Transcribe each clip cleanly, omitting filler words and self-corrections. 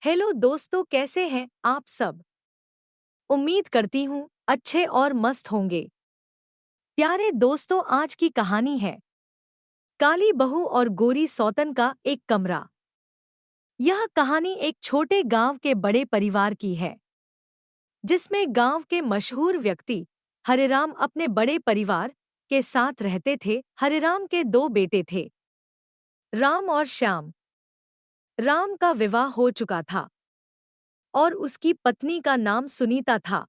Hello दोस्तों, कैसे हैं आप सब। उम्मीद करती हूँ अच्छे और मस्त होंगे। प्यारे दोस्तों, आज की कहानी है काली बहू और गोरी सौतन का एक कमरा। यह कहानी एक छोटे गांव के बड़े परिवार की है, जिसमें गांव के मशहूर व्यक्ति हरिराम अपने बड़े परिवार के साथ रहते थे। हरिराम के दो बेटे थे, राम और श्याम। राम का विवाह हो चुका था और उसकी पत्नी का नाम सुनीता था।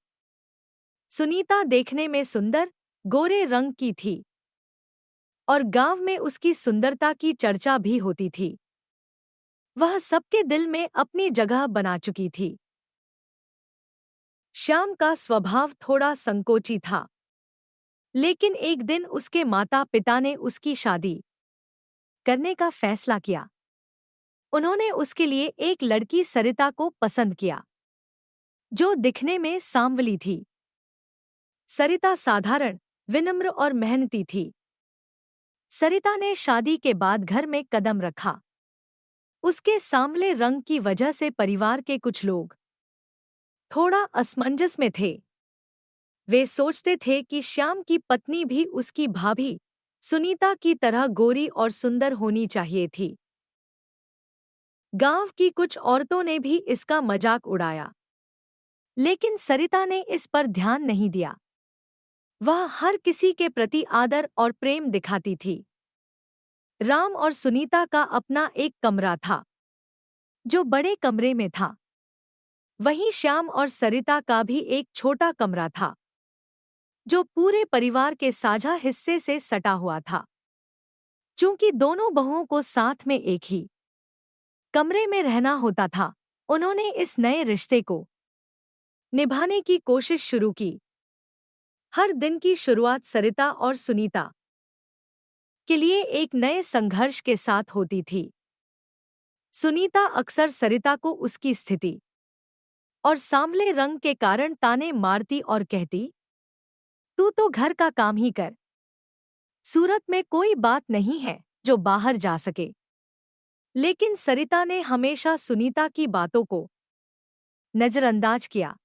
सुनीता देखने में सुंदर गोरे रंग की थी और गांव में उसकी सुंदरता की चर्चा भी होती थी। वह सबके दिल में अपनी जगह बना चुकी थी। श्याम का स्वभाव थोड़ा संकोची था, लेकिन एक दिन उसके माता पिता ने उसकी शादी करने का फैसला किया। उन्होंने उसके लिए एक लड़की सरिता को पसंद किया, जो दिखने में सांवली थी। सरिता साधारण, विनम्र और मेहनती थी। सरिता ने शादी के बाद घर में कदम रखा। उसके सांवले रंग की वजह से परिवार के कुछ लोग थोड़ा असमंजस में थे। वे सोचते थे कि श्याम की पत्नी भी उसकी भाभी सुनीता की तरह गोरी और सुंदर होनी चाहिए थी। गांव की कुछ औरतों ने भी इसका मजाक उड़ाया, लेकिन सरिता ने इस पर ध्यान नहीं दिया। वह हर किसी के प्रति आदर और प्रेम दिखाती थी। राम और सुनीता का अपना एक कमरा था, जो बड़े कमरे में था। वहीं श्याम और सरिता का भी एक छोटा कमरा था, जो पूरे परिवार के साझा हिस्से से सटा हुआ था। चूंकि दोनों बहुओं को साथ में एक ही कमरे में रहना होता था, उन्होंने इस नए रिश्ते को निभाने की कोशिश शुरू की। हर दिन की शुरुआत सरिता और सुनीता के लिए एक नए संघर्ष के साथ होती थी। सुनीता अक्सर सरिता को उसकी स्थिति और सांवले रंग के कारण ताने मारती और कहती, तू तो घर का काम ही कर। सूरत में कोई बात नहीं है जो बाहर जा सके। लेकिन सरिता ने हमेशा सुनीता की बातों को नजरअंदाज किया।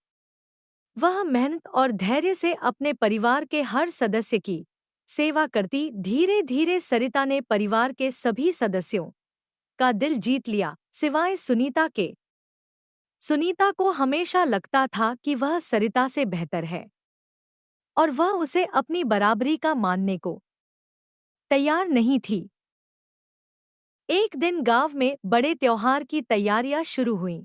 वह मेहनत और धैर्य से अपने परिवार के हर सदस्य की सेवा करती। धीरे धीरे सरिता ने परिवार के सभी सदस्यों का दिल जीत लिया, सिवाय सुनीता के। सुनीता को हमेशा लगता था कि वह सरिता से बेहतर है और वह उसे अपनी बराबरी का मानने को तैयार नहीं थी। एक दिन गांव में बड़े त्योहार की तैयारियां शुरू हुईं।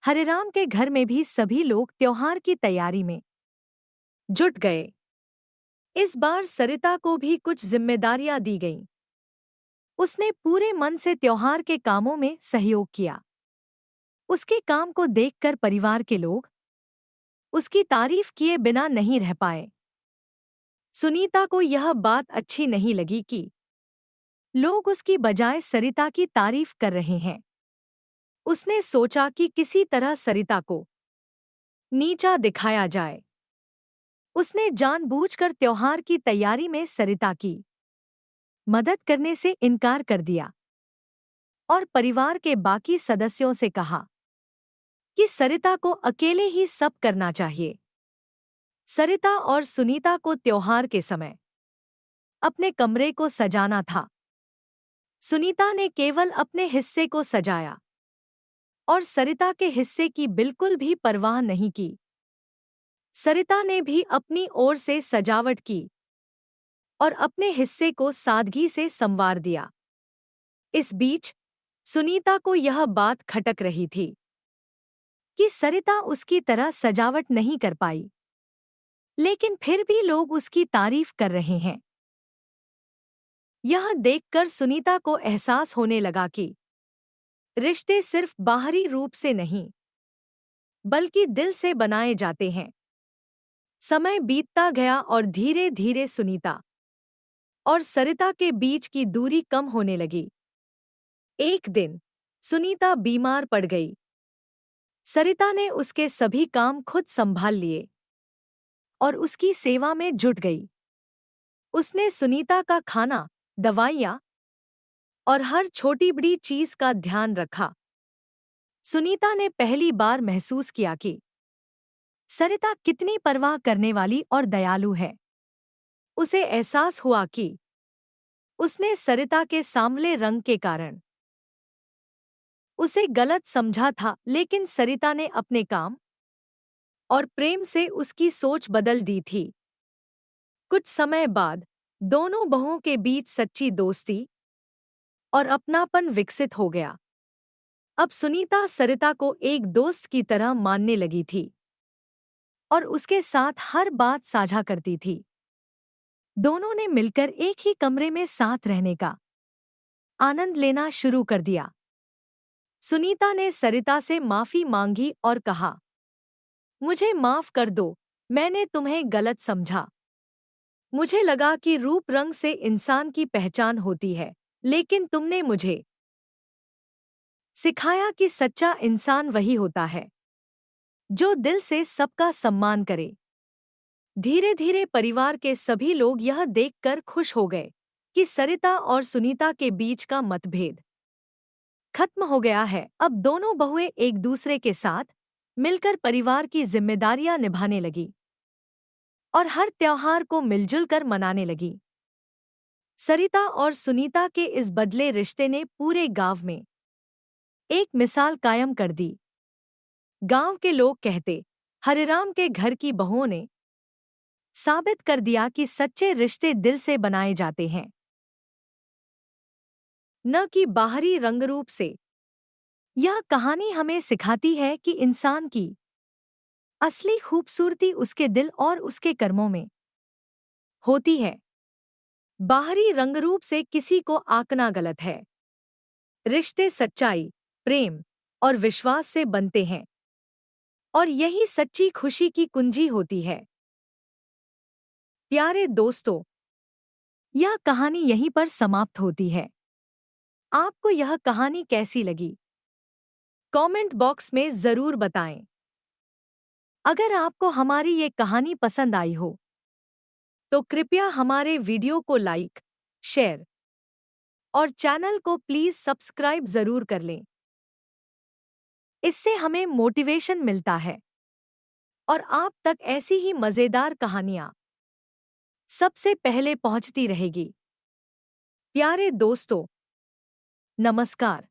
हरिराम के घर में भी सभी लोग त्योहार की तैयारी में जुट गए। इस बार सरिता को भी कुछ जिम्मेदारियां दी गईं। उसने पूरे मन से त्योहार के कामों में सहयोग किया। उसके काम को देखकर परिवार के लोग उसकी तारीफ किए बिना नहीं रह पाए। सुनीता को यह बात अच्छी नहीं लगी कि लोग उसकी बजाय सरिता की तारीफ कर रहे हैं। उसने सोचा कि किसी तरह सरिता को नीचा दिखाया जाए। उसने जानबूझकर त्योहार की तैयारी में सरिता की मदद करने से इनकार कर दिया और परिवार के बाकी सदस्यों से कहा कि सरिता को अकेले ही सब करना चाहिए। सरिता और सुनीता को त्योहार के समय अपने कमरे को सजाना था। सुनीता ने केवल अपने हिस्से को सजाया और सरिता के हिस्से की बिल्कुल भी परवाह नहीं की। सरिता ने भी अपनी ओर से सजावट की और अपने हिस्से को सादगी से संवार दिया। इस बीच सुनीता को यह बात खटक रही थी कि सरिता उसकी तरह सजावट नहीं कर पाई, लेकिन फिर भी लोग उसकी तारीफ कर रहे हैं। यह देखकर सुनीता को एहसास होने लगा कि रिश्ते सिर्फ बाहरी रूप से नहीं, बल्कि दिल से बनाए जाते हैं। समय बीतता गया और धीरे धीरे सुनीता और सरिता के बीच की दूरी कम होने लगी। एक दिन सुनीता बीमार पड़ गई। सरिता ने उसके सभी काम खुद संभाल लिए और उसकी सेवा में जुट गई। उसने सुनीता का खाना, दवाइयाँ और हर छोटी बड़ी चीज का ध्यान रखा। सुनीता ने पहली बार महसूस किया कि सरिता कितनी परवाह करने वाली और दयालु है। उसे एहसास हुआ कि उसने सरिता के सांवले रंग के कारण उसे गलत समझा था, लेकिन सरिता ने अपने काम और प्रेम से उसकी सोच बदल दी थी। कुछ समय बाद दोनों बहुओं के बीच सच्ची दोस्ती और अपनापन विकसित हो गया। अब सुनीता सरिता को एक दोस्त की तरह मानने लगी थी और उसके साथ हर बात साझा करती थी। दोनों ने मिलकर एक ही कमरे में साथ रहने का आनंद लेना शुरू कर दिया। सुनीता ने सरिता से माफी मांगी और कहा, मुझे माफ कर दो, मैंने तुम्हें गलत समझा। मुझे लगा कि रूप रंग से इंसान की पहचान होती है, लेकिन तुमने मुझे सिखाया कि सच्चा इंसान वही होता है जो दिल से सबका सम्मान करे। धीरे धीरे परिवार के सभी लोग यह देखकर खुश हो गए कि सरिता और सुनीता के बीच का मतभेद खत्म हो गया है। अब दोनों बहुएं एक दूसरे के साथ मिलकर परिवार की जिम्मेदारियां निभाने लगी और हर त्योहार को मिलजुल कर मनाने लगी। सरिता और सुनीता के इस बदले रिश्ते ने पूरे गांव में एक मिसाल कायम कर दी। गांव के लोग कहते, हरिराम के घर की बहुओं ने साबित कर दिया कि सच्चे रिश्ते दिल से बनाए जाते हैं, न कि बाहरी रंगरूप से। यह कहानी हमें सिखाती है कि इंसान की असली खूबसूरती उसके दिल और उसके कर्मों में होती है। बाहरी रंगरूप से किसी को आंकना गलत है। रिश्ते सच्चाई, प्रेम और विश्वास से बनते हैं और यही सच्ची खुशी की कुंजी होती है। प्यारे दोस्तों, यह कहानी यहीं पर समाप्त होती है। आपको यह कहानी कैसी लगी? कमेंट बॉक्स में जरूर बताएं। अगर आपको हमारी ये कहानी पसंद आई हो तो कृपया हमारे वीडियो को लाइक, शेयर और चैनल को प्लीज सब्सक्राइब जरूर कर लें। इससे हमें मोटिवेशन मिलता है और आप तक ऐसी ही मजेदार कहानियां सबसे पहले पहुंचती रहेगी। प्यारे दोस्तों, नमस्कार।